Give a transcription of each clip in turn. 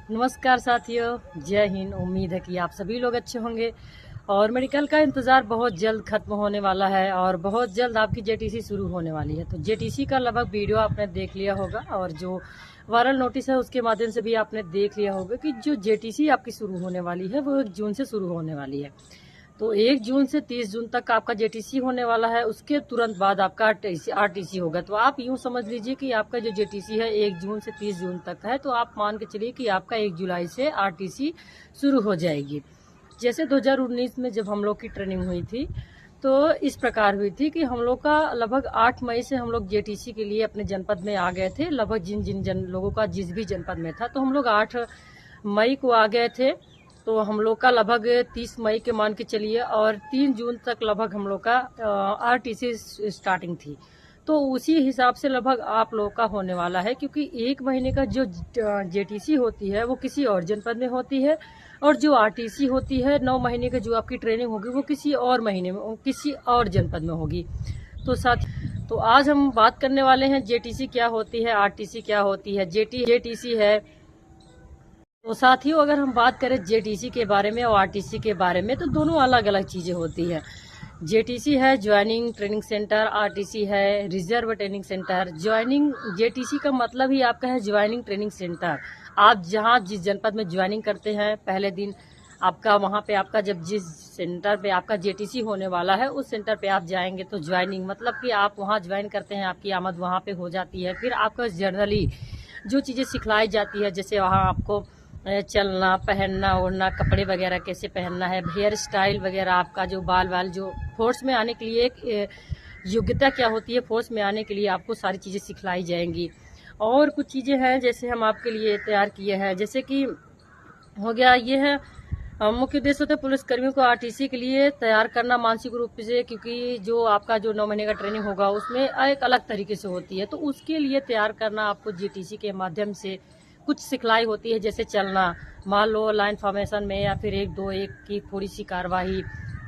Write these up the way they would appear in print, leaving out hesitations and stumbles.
नमस्कार साथियों, जय हिंद। उम्मीद है कि आप सभी लोग अच्छे होंगे और मेडिकल का इंतज़ार बहुत जल्द खत्म होने वाला है और बहुत जल्द आपकी जेटीसी शुरू होने वाली है। तो जेटीसी का लगभग वीडियो आपने देख लिया होगा और जो वायरल नोटिस है उसके माध्यम से भी आपने देख लिया होगा कि जो जेटीसी आपकी शुरू होने वाली है वो 1 जून से शुरू होने वाली है। तो 1 जून से 30 जून तक आपका जेटीसी होने वाला है। उसके तुरंत बाद आपका आरटीसी होगा। तो आप यूं समझ लीजिए कि आपका जो जेटीसी है 1 जून से 30 जून तक है। तो आप मान के चलिए कि आपका 1 जुलाई से आरटीसी शुरू हो जाएगी। जैसे 2019 में जब हम लोग की ट्रेनिंग हुई थी तो इस प्रकार हुई थी कि हम लोग का लगभग 8 मई से हम लोग जेटीसी के लिए अपने जनपद में आ गए थे। लगभग जिन जिन लोगों का जिस भी जनपद में था तो हम लोग 8 मई को आ गए थे। तो हम लोग का लगभग 30 मई के मान के चलिए और 3 जून तक लगभग हम लोग का आरटीसी स्टार्टिंग थी। तो उसी हिसाब से लगभग आप लोग का होने वाला है, क्योंकि 1 महीने का जो जेटीसी होती है वो किसी और जनपद में होती है और जो आरटीसी होती है 9 महीने का जो आपकी ट्रेनिंग होगी वो किसी और महीने में किसी और जनपद में होगी। तो साथ तो आज हम बात करने वाले हैं जेटीसी क्या होती है, आरटीसी क्या होती है। जेटीसी है। तो साथियों, अगर हम बात करें जेटीसी के बारे में और आरटीसी के बारे में तो दोनों अलग अलग चीजें होती है। जेटीसी है ज्वाइनिंग ट्रेनिंग सेंटर, आरटीसी है reserve training centre. Joining JTC का मतलब ही आपका है ज्वाइनिंग ट्रेनिंग सेंटर। आप जहां जिस जनपद में ज्वाइनिंग करते हैं पहले दिन आपका वहां पे आपका जब जिस सेंटर पे आपका जेटीसी होने वाला है उस सेंटर पे आप जाएंगे तो ज्वाइनिंग मतलब कि आप वहां ज्वाइन करते हैं, आपकी आमद वहां पे हो जाती है। फिर आपका जनरली जो चीजें सिखलाई जाती है, जैसे वहां आपको चलना, पहनना, ओढ़ना, कपड़े वगैरह कैसे पहनना है, हेयर स्टाइल वगैरह, आपका जो बाल जो फोर्स में आने के लिए एक योग्यता क्या होती है, फोर्स में आने के लिए आपको सारी चीज़ें सिखलाई जाएंगी। और कुछ चीज़ें हैं जैसे हम आपके लिए तैयार किए हैं, जैसे कि हो गया ये है मुख्य उद्देश्य होता है पुलिस कर्मियों को आरटीसी के लिए तैयार करना मानसिक रूप से, क्योंकि जो आपका जो 9 महीने का ट्रेनिंग होगा उसमें एक अलग तरीके से होती है। तो उसके लिए तैयार करना आपको जेटीसी के माध्यम से कुछ सिखलाई होती है, जैसे चलना, मान लो लाइन फॉर्मेशन में या फिर 1-2-1 की थोड़ी सी कार्यवाही,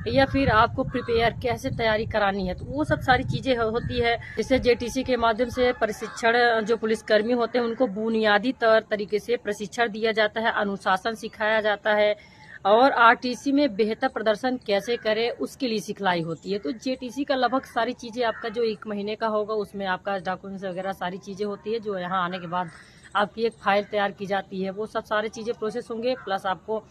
या फिर आपको प्रिपेयर कैसे तैयारी करानी है, तो वो सब सारी चीजें होती है। जैसे जेटीसी के माध्यम से प्रशिक्षण जो पुलिसकर्मी होते हैं उनको बुनियादी तौर तरीके से प्रशिक्षण दिया जाता है, अनुशासन सिखाया जाता है और आरटीसी में बेहतर प्रदर्शन कैसे करें उसके लिए सिखलाई होती है। तो जेटीसी का लगभग सारी चीजें आपका जो 1 महीने का होगा उसमें आपका डॉक्यूमेंट्स वगैरह सारी चीजें होती है, जो यहाँ आने के बाद आपकी एक फाइल तैयार की जाती है, वो सब सारी चीजें प्रोसेस होंगे। प्लस आपको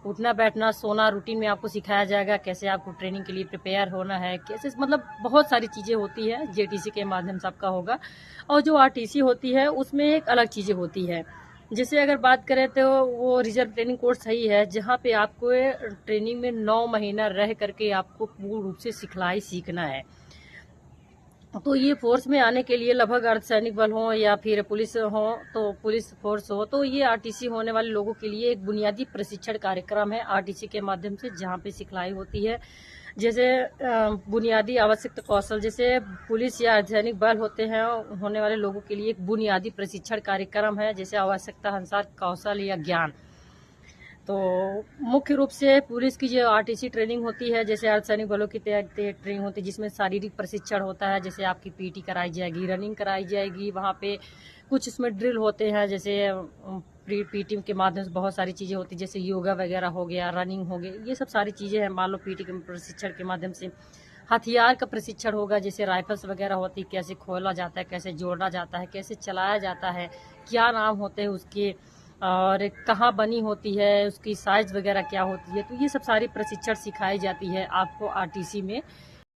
उठना बैठना सोना रूटीन में आपको सिखाया जाएगा, कैसे आपको ट्रेनिंग के लिए प्रिपेयर होना है, कैसे मतलब बहुत सारी चीजें होती है जेटीसी के माध्यम से आपका होगा। और जो आरटीसी होती है उसमें एक अलग चीजें होती है। जैसे अगर बात करें तो वो रिजर्व ट्रेनिंग कोर्स सही है, जहाँ पे आपको ट्रेनिंग में 9 महीना रह करके आपको पूर्ण रूप से सिखलाई सीखना है। तो ये फोर्स में आने के लिए लगभग अर्धसैनिक बल हो या फिर पुलिस हो, तो पुलिस फोर्स हो, तो ये आरटीसी होने वाले लोगों के लिए एक बुनियादी प्रशिक्षण कार्यक्रम है आरटीसी के माध्यम से, जहाँ पे सिखलाई होती है। जैसे बुनियादी आवश्यक कौशल, जैसे पुलिस या अर्धसैनिक बल होते हैं होने वाले लोगों के लिए एक बुनियादी प्रशिक्षण कार्यक्रम है, जैसे आवश्यकता अनुसार कौशल या ज्ञान। तो मुख्य रूप से पुलिस की जो आरटीसी ट्रेनिंग होती है, जैसे अर्धसैनिक बलों की ट्रेनिंग होती है जिसमें शारीरिक प्रशिक्षण होता है, जैसे आपकी पीटी कराई जाएगी, रनिंग कराई जाएगी, वहाँ पे कुछ इसमें ड्रिल होते हैं, जैसे पीटी के माध्यम से बहुत सारी चीज़ें होती है, जैसे योगा वगैरह हो गया, रनिंग हो गई, ये सब सारी चीज़ें हैं। मान लो पीटी के प्रशिक्षण के माध्यम से हथियार का प्रशिक्षण होगा, जैसे राइफल्स वगैरह होती है, कैसे खोला जाता है, कैसे जोड़ा जाता है, कैसे चलाया जाता है, क्या नाम होते हैं उसके और कहाँ बनी होती है, उसकी साइज वगैरह क्या होती है। तो ये सब सारी प्रशिक्षण सिखाई जाती है आपको आरटीसी में।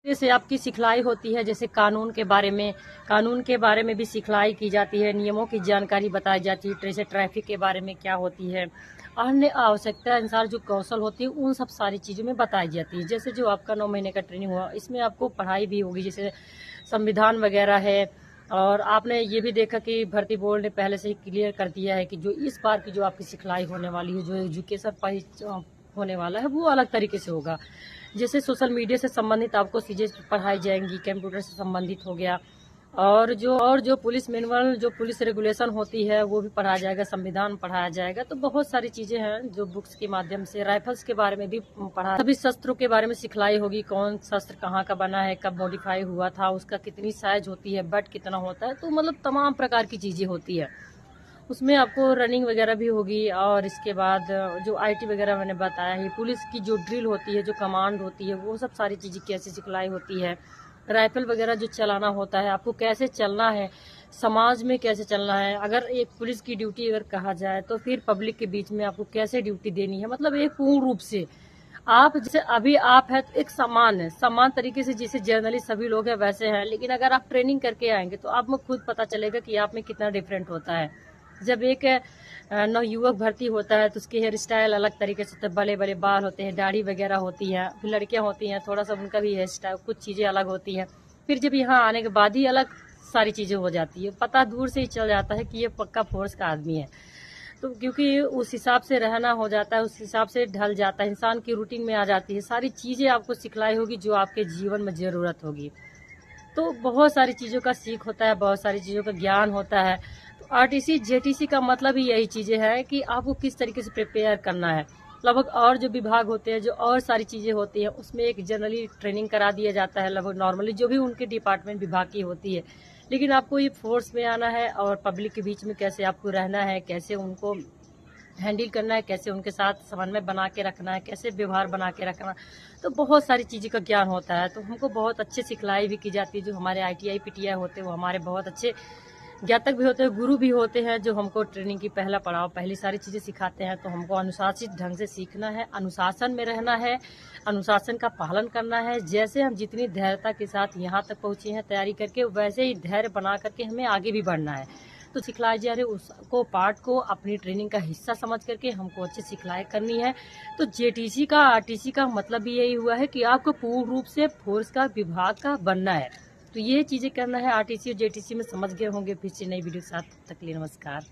जैसे आपकी सिखलाई होती है, जैसे कानून के बारे में भी सिखलाई की जाती है, नियमों की जानकारी बताई जाती है, जैसे ट्रैफिक के बारे में क्या होती है, अन्य आवश्यकता अनुसार जो कौशल होती है उन सब सारी चीज़ों में बताई जाती है। जैसे जो आपका 9 महीने का ट्रेनिंग हुआ इसमें आपको पढ़ाई भी होगी, जैसे संविधान वगैरह है। और आपने ये भी देखा कि भर्ती बोर्ड ने पहले से ही क्लियर कर दिया है कि जो इस बार की जो आपकी सिखलाई होने वाली है, जो एजुकेशन होने वाला है वो अलग तरीके से होगा। जैसे सोशल मीडिया से संबंधित आपको चीज़ें पढ़ाई जाएंगी, कंप्यूटर से संबंधित हो गया, और जो पुलिस मैनुअल जो पुलिस रेगुलेशन होती है वो भी पढ़ाया जाएगा, संविधान पढ़ाया जाएगा। तो बहुत सारी चीज़ें हैं जो बुक्स के माध्यम से, राइफल्स के बारे में भी पढ़ा, सभी शस्त्रों के बारे में सिखलाई होगी, कौन शस्त्र कहाँ का बना है, कब मॉडिफाई हुआ था, उसका कितनी साइज होती है, बट कितना होता है, तो मतलब तमाम प्रकार की चीज़ें होती है। उसमें आपको रनिंग वगैरह भी होगी, और इसके बाद जो आईटी वगैरह मैंने बताया है, पुलिस की जो ड्रिल होती है, जो कमांड होती है, वो सब सारी चीज़ें कैसे सिखलाई होती है, राइफल वगैरह जो चलाना होता है, आपको कैसे चलना है, समाज में कैसे चलना है, अगर एक पुलिस की ड्यूटी अगर कहा जाए तो फिर पब्लिक के बीच में आपको कैसे ड्यूटी देनी है, मतलब एक पूर्ण रूप से आप जैसे अभी आप है तो एक समान है, समान तरीके से जैसे जर्नलिस्ट सभी लोग हैं वैसे हैं, लेकिन अगर आप ट्रेनिंग करके आएंगे तो आप में खुद पता चलेगा कि आप में कितना डिफरेंट होता है। जब एक नवयुवक भर्ती होता है तो उसके हेयर स्टाइल अलग तरीके से, तो बड़े बड़े बाल होते हैं, दाढ़ी वगैरह होती है, फिर लड़कियां होती हैं थोड़ा सा उनका भी हेयर स्टाइल कुछ चीज़ें अलग होती हैं, फिर जब यहाँ आने के बाद ही अलग सारी चीज़ें हो जाती है, पता दूर से ही चल जाता है कि ये पक्का फोर्स का आदमी है। तो क्योंकि उस हिसाब से रहना हो जाता है, उस हिसाब से ढल जाता है, इंसान की रूटीन में आ जाती है, सारी चीज़ें आपको सिखलाई होगी जो आपके जीवन में ज़रूरत होगी। तो बहुत सारी चीज़ों का सीख होता है, बहुत सारी चीज़ों का ज्ञान होता है। तो आरटीसी जेटीसी का मतलब ही यही चीज़ें हैं कि आपको किस तरीके से प्रिपेयर करना है। लगभग और जो विभाग होते हैं, जो और सारी चीज़ें होती हैं, उसमें एक जनरली ट्रेनिंग करा दिया जाता है, लगभग नॉर्मली जो भी उनके डिपार्टमेंट विभाग की होती है। लेकिन आपको ये फोर्स में आना है और पब्लिक के बीच में कैसे आपको रहना है, कैसे उनको हैंडल करना है, कैसे उनके साथ समन्वय बना के रखना है, कैसे व्यवहार बना के रखना, तो बहुत सारी चीज़ों का ज्ञान होता है। तो हमको बहुत अच्छे सिखलाई भी की जाती है, जो हमारे आईटीआई पीटीआई होते हैं वो हमारे बहुत अच्छे ज्ञातक भी होते हैं, गुरु भी होते हैं, जो हमको ट्रेनिंग की पहला पड़ाव पहली सारी चीज़ें सिखाते हैं। तो हमको अनुशासित ढंग से सीखना है, अनुशासन में रहना है, अनुशासन का पालन करना है। जैसे हम जितनी धैर्यता के साथ यहाँ तक पहुँचे हैं तैयारी करके, वैसे ही धैर्य बना करके हमें आगे भी बढ़ना है। तो सिखलाई जा रही उसको पार्ट को अपनी ट्रेनिंग का हिस्सा समझ करके हमको अच्छी सिखलाई करनी है। तो जेटीसी का आरटीसी का मतलब भी यही हुआ है कि आपको पूर्ण रूप से फोर्स का विभाग का बनना है। तो ये चीज़ें करना है, आरटीसी और जेटीसी में समझ गए होंगे। फिर से नई वीडियो के साथ, तब तक के लिए नमस्कार।